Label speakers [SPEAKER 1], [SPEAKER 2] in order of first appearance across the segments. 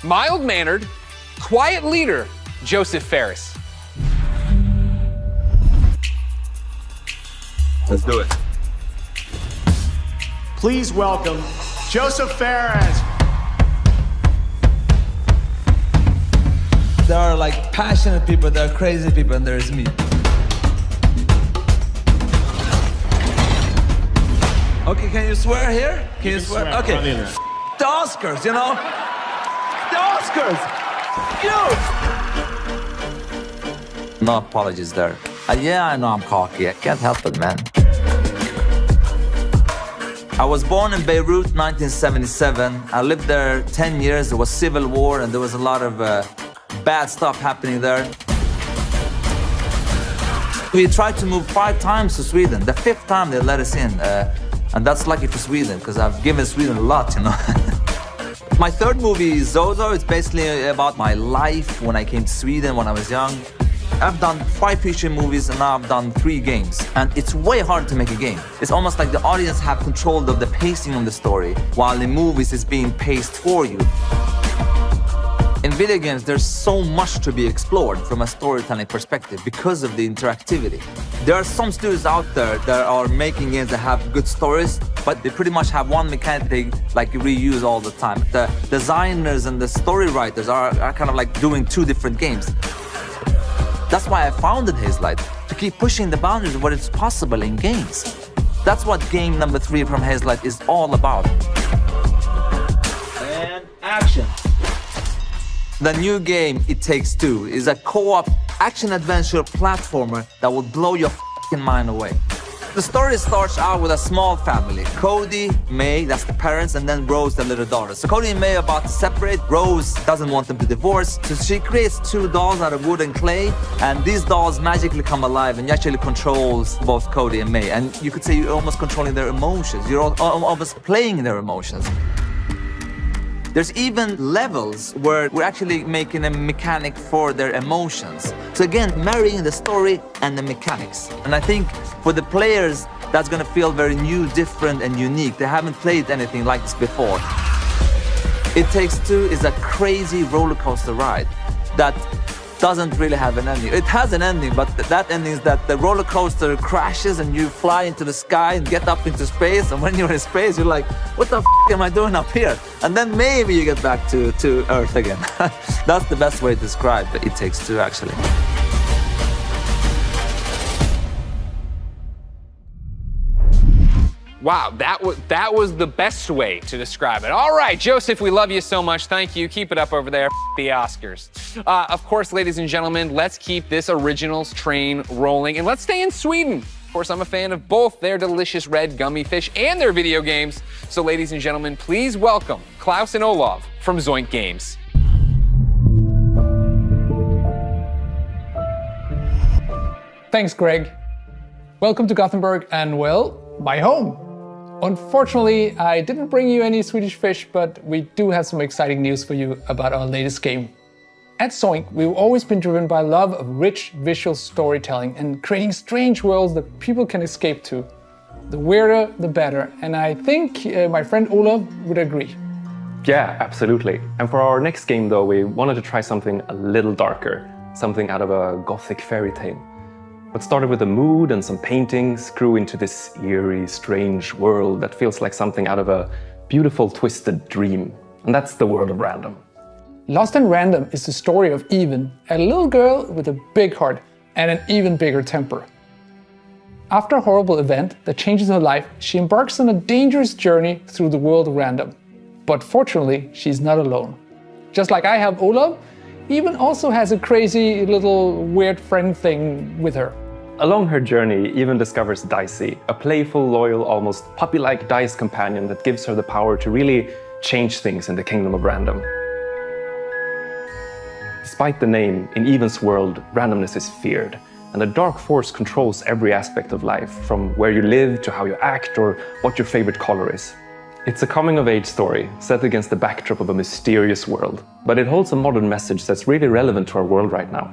[SPEAKER 1] mild-mannered, quiet leader, Josef Fares.
[SPEAKER 2] Let's do it.
[SPEAKER 3] Please welcome Josef Fares.
[SPEAKER 4] There are like passionate people, there are crazy people, and there's me. Okay, can you swear here? Can you swear? Okay. The Oscars, you know? The Oscars! You! No apologies there. Yeah, I know I'm cocky. I can't help it, man. I was born in Beirut, 1977. I lived there 10 years. There was civil war, and there was a lot of bad stuff happening there. We tried to move 5 times to Sweden. The 5th time they let us in. And that's lucky for Sweden, because I've given Sweden a lot, you know. My 3rd movie, Zozo, it's basically about my life when I came to Sweden when I was young. I've done 5 feature movies and now I've done 3 games. And it's way hard to make a game. It's almost like the audience have control of the pacing of the story, while in movies it's being paced for you. In video games, there's so much to be explored from a storytelling perspective because of the interactivity. There are some studios out there that are making games that have good stories, but they pretty much have one mechanic they like reuse all the time. The designers and the story writers are kind of like doing 2 different games. That's why I founded Hazelight, to keep pushing the boundaries of what is possible in games. That's what game number 3 from Hazelight is all about. And action. The new game, It Takes Two, is a co-op action-adventure platformer that will blow your f***ing mind away. The story starts out with a small family. Cody, May, that's the parents, and then Rose, the little daughter. So Cody and May are about to separate. Rose doesn't want them to divorce, so she creates 2 dolls out of wood and clay, and these dolls magically come alive, and you actually controls both Cody and May. And you could say you're almost controlling their emotions. You're almost playing their emotions. There's even levels where we're actually making a mechanic for their emotions. So again, marrying the story and the mechanics. And I think for the players, that's gonna feel very new, different, and unique. They haven't played anything like this before. It Takes Two is a crazy roller coaster ride that doesn't really have an ending. It has an ending, but that ending is that the roller coaster crashes and you fly into the sky and get up into space. And when you're in space, you're like, what the f am I doing up here? And then maybe you get back to Earth again. That's the best way to describe It Takes Two, actually.
[SPEAKER 1] Wow, that was the best way to describe it. All right, Josef, we love you so much. Thank you. Keep it up over there. The Oscars. Of course, ladies and gentlemen, let's keep this originals train rolling, and let's stay in Sweden. Of course, I'm a fan of both their delicious red gummy fish and their video games. So, ladies and gentlemen, please welcome Klaus and Olav from Zoink Games.
[SPEAKER 5] Thanks, Greg. Welcome to Gothenburg and, well, my home. Unfortunately, I didn't bring you any Swedish fish, but we do have some exciting news for you about our latest game. At Zoink, we've always been driven by love of rich visual storytelling and creating strange worlds that people can escape to. The weirder, the better, and I think my friend Olav would agree.
[SPEAKER 6] Yeah, absolutely. And for our next game though, we wanted to try something a little darker, something out of a gothic fairy tale. What started with a mood and some paintings grew into this eerie, strange world that feels like something out of a beautiful, twisted dream. And that's the world of Random.
[SPEAKER 5] Lost in Random is the story of Even, a little girl with a big heart and an even bigger temper. After a horrible event that changes her life, she embarks on a dangerous journey through the world of Random. But fortunately, she's not alone. Just like I have Olav, Even also has a crazy little weird friend thing with her.
[SPEAKER 6] Along her journey, Even discovers Dicey, a playful, loyal, almost puppy-like dice companion that gives her the power to really change things in the kingdom of Random. Despite the name, in Even's world, randomness is feared, and a dark force controls every aspect of life, from where you live to how you act or what your favorite color is. It's a coming-of-age story set against the backdrop of a mysterious world, but it holds a modern message that's really relevant to our world right now.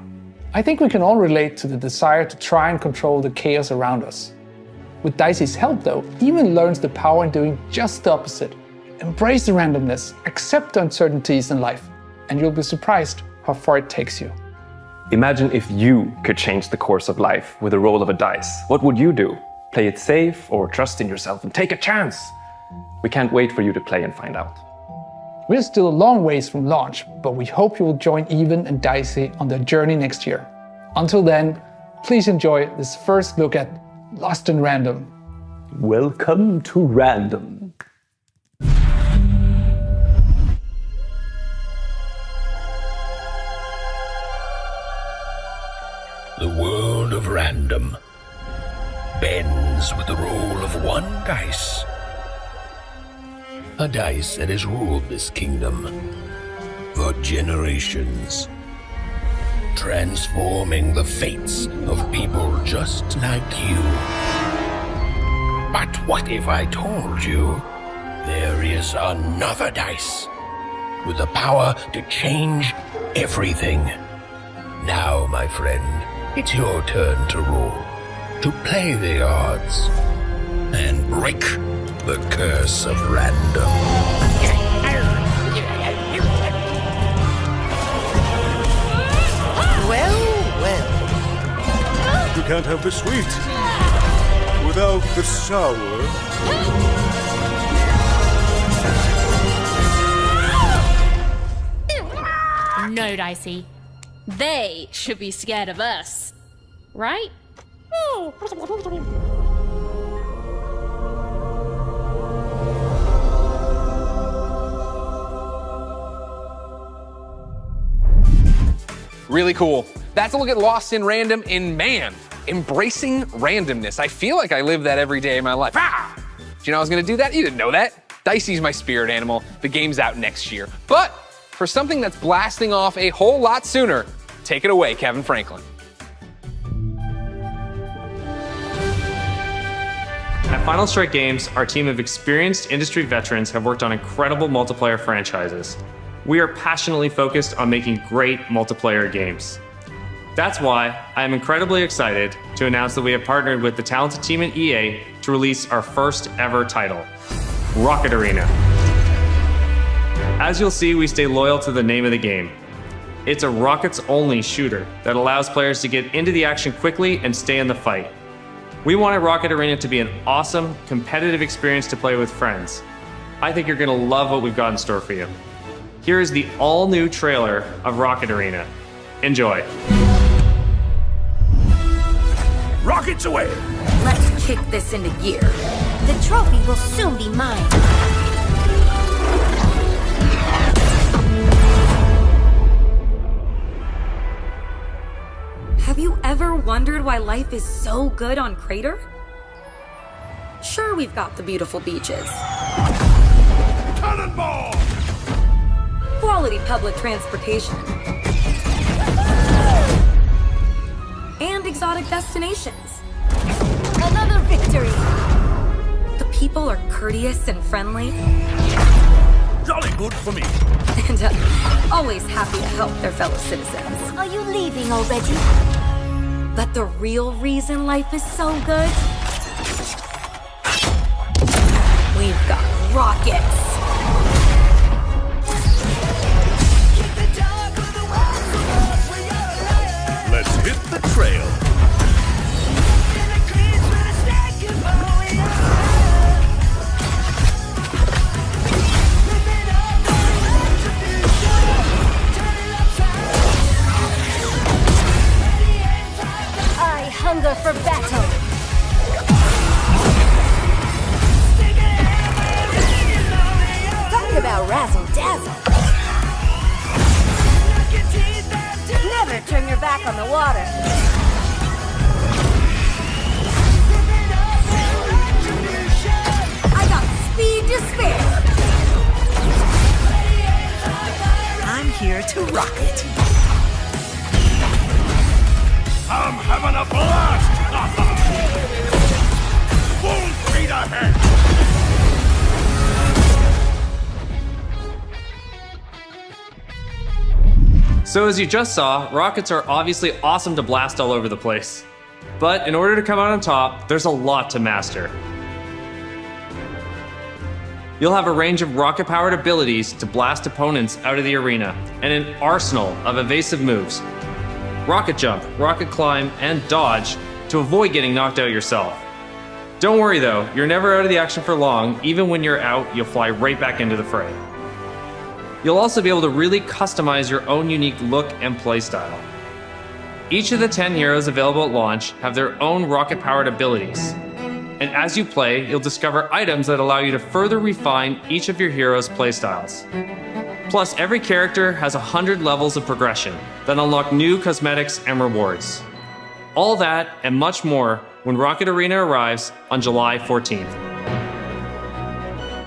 [SPEAKER 5] I think we can all relate to the desire to try and control the chaos around us. With Dicey's help though, Even learns the power in doing just the opposite. Embrace the randomness, accept the uncertainties in life. and you'll be surprised how far it takes you.
[SPEAKER 6] Imagine if you could change the course of life with a roll of a dice. What would you do? Play it safe or trust in yourself and take a chance? We can't wait for you to play and find out.
[SPEAKER 5] We're still a long ways from launch, but we hope you will join Even and Dicey on their journey next year. Until then, please enjoy this first look at Lost in Random.
[SPEAKER 6] Welcome to Random.
[SPEAKER 2] The world of Random bends with the roll of one dice. A dice that has ruled this kingdom for generations, transforming the fates of people just like you. But what if I told you there is another dice with the power to change everything? Now, my friend, it's your turn to roll, to play the odds, and break the curse of random.
[SPEAKER 7] Well.
[SPEAKER 8] You can't have the sweet without the sour.
[SPEAKER 9] No, Dicey. They should be scared of us, right?
[SPEAKER 1] Really cool. That's a look at Lost in Random, and man, embracing randomness. I feel like I live that every day of my life. Ah! Did you know I was gonna do that? You didn't know that. Dicey's my spirit animal. The game's out next year. But for something that's blasting off a whole lot sooner, take it away, Kevin Franklin.
[SPEAKER 10] At Final Strike Games, our team of experienced industry veterans have worked on incredible multiplayer franchises. We are passionately focused on making great multiplayer games. That's why I am incredibly excited to announce that we have partnered with the talented team at EA to release our first ever title, Rocket Arena. As you'll see, we stay loyal to the name of the game. It's a rockets-only shooter that allows players to get into the action quickly and stay in the fight. We wanted Rocket Arena to be an awesome, competitive experience to play with friends. I think you're gonna love what we've got in store for you. Here is the all-new trailer of Rocket Arena. Enjoy.
[SPEAKER 2] Rockets away!
[SPEAKER 7] Let's kick this into gear. The trophy will soon be mine. Have you ever wondered why life is so good on Crater? Sure, we've got the beautiful beaches,
[SPEAKER 2] Cannonball!
[SPEAKER 7] quality public transportation, and exotic destinations. Another victory! The people are courteous and friendly,
[SPEAKER 2] Jolly good for me.
[SPEAKER 7] and always happy to help their fellow citizens. Are you leaving already? But the real reason life is so good? We've got rockets.
[SPEAKER 2] Let's hit the trail.
[SPEAKER 7] I hunger for battle. Talk about razzle dazzle. Never turn your back on the water. I got speed to spare. I'm here to rock it.
[SPEAKER 2] I'm having a blast! Full speed ahead!
[SPEAKER 10] So as you just saw, rockets are obviously awesome to blast all over the place. But in order to come out on top, there's a lot to master. You'll have a range of rocket-powered abilities to blast opponents out of the arena, and an arsenal of evasive moves. Rocket jump, rocket climb, and dodge to avoid getting knocked out yourself. Don't worry though, you're never out of the action for long. Even when you're out, you'll fly right back into the fray. You'll also be able to really customize your own unique look and playstyle. Each of the 10 heroes available at launch have their own rocket-powered abilities. And as you play, you'll discover items that allow you to further refine each of your heroes' playstyles. Plus, every character has 100 levels of progression that unlock new cosmetics and rewards. All that and much more when Rocket Arena arrives on July 14th.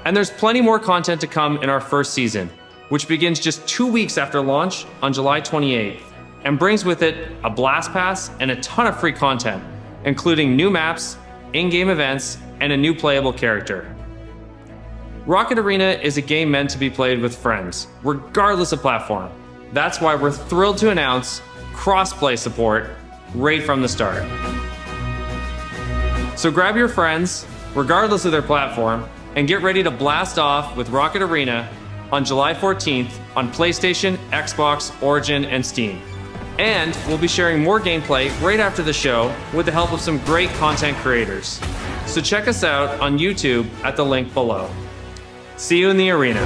[SPEAKER 10] And there's plenty more content to come in our first season, which begins just 2 weeks after launch on July 28th, and brings with it a Blast Pass and a ton of free content, including new maps, in-game events, and a new playable character. Rocket Arena is a game meant to be played with friends, regardless of platform. That's why we're thrilled to announce cross-play support right from the start. So grab your friends, regardless of their platform, and get ready to blast off with Rocket Arena on July 14th on PlayStation, Xbox, Origin, and Steam. And we'll be sharing more gameplay right after the show with the help of some great content creators. So check us out on YouTube at the link below. See you in the arena.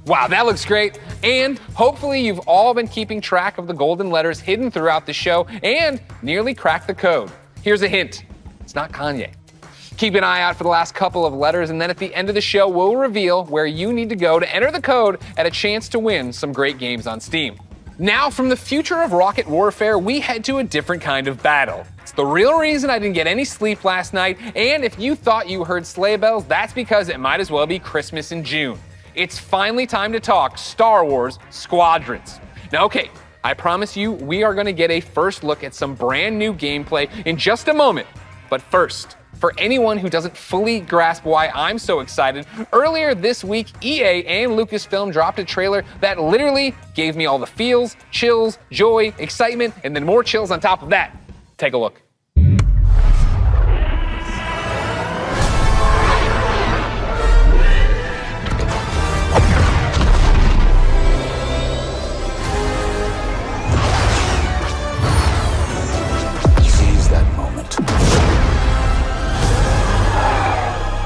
[SPEAKER 1] Wow, that looks great. And hopefully you've all been keeping track of the golden letters hidden throughout the show and nearly cracked the code. Here's a hint. It's not Kanye. Keep an eye out for the last couple of letters, and then at the end of the show, we'll reveal where you need to go to enter the code and a chance to win some great games on Steam. Now, from the future of rocket warfare, we head to a different kind of battle. It's the real reason I didn't get any sleep last night, and if you thought you heard sleigh bells, that's because it might as well be Christmas in June. It's finally time to talk Star Wars Squadrons. Now, okay, I promise you we are going to get a first look at some brand new gameplay in just a moment. But first, for anyone who doesn't fully grasp why I'm so excited, earlier this week, EA and Lucasfilm dropped a trailer that literally gave me all the feels, chills, joy, excitement, and then more chills on top of that. Take a look.